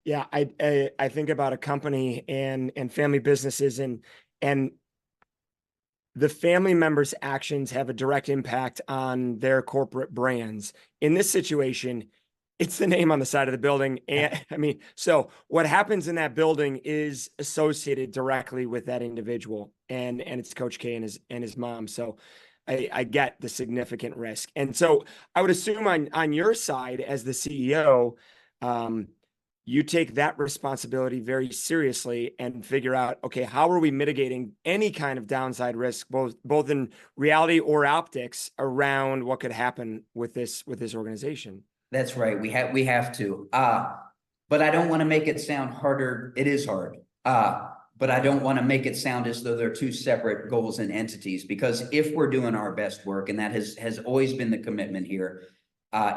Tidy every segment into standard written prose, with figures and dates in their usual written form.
Yeah, I think about a company and family businesses, and the family members' actions have a direct impact on their corporate brands. In this situation, it's the name on the side of the building. Yeah. And I mean, so what happens in that building is associated directly with that individual, and it's Coach K and his mom. So I get the significant risk. And so I would assume on your side as the CEO, um, you take that responsibility very seriously and figure out, okay, how are we mitigating any kind of downside risk, both in reality or optics, around what could happen with this organization. That's right. We have to. But I don't want to make it sound harder. It is hard. But I don't want to make it sound as though they're two separate goals and entities, because if we're doing our best work, and that has always been the commitment here,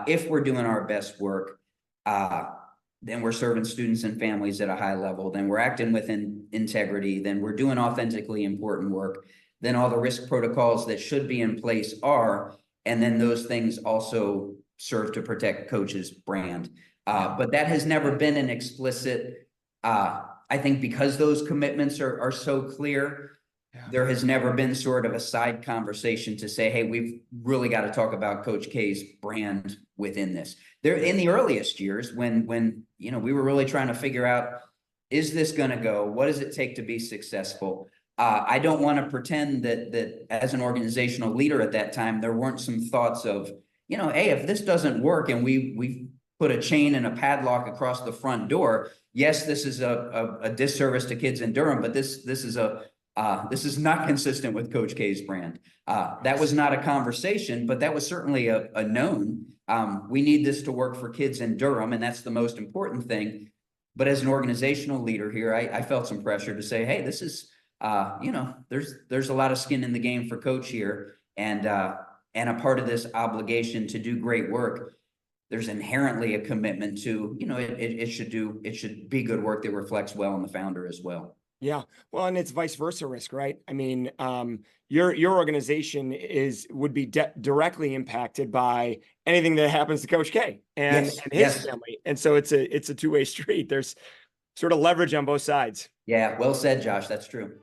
if we're doing our best work, then we're serving students and families at a high level, then we're acting within integrity, then we're doing authentically important work, then all the risk protocols that should be in place are, and then those things also serve to protect Coach's brand. But that has never been an explicit, I think because those commitments are so clear, there has never been sort of a side conversation to say, hey, we've really got to talk about Coach K's brand within this. There, in the earliest years, when we were really trying to figure out, is this going to go? What does it take to be successful? I don't want to pretend that as an organizational leader at that time, there weren't some thoughts of, hey, if this doesn't work and we put a chain and a padlock across the front door, yes, this is a disservice to kids in Durham, but this is not consistent with Coach K's brand. That was not a conversation, but that was certainly a known. We need this to work for kids in Durham, and that's the most important thing. But as an organizational leader here, I felt some pressure to say, hey, this is, there's a lot of skin in the game for Coach here, and a part of this obligation to do great work. There's inherently a commitment to, it should be good work that reflects well on the founder as well. Yeah. Well, and it's vice versa risk, right? I mean, your organization would be directly impacted by anything that happens to Coach K and his family. And so it's a two-way street. There's sort of leverage on both sides. Yeah, well said, Josh. That's true.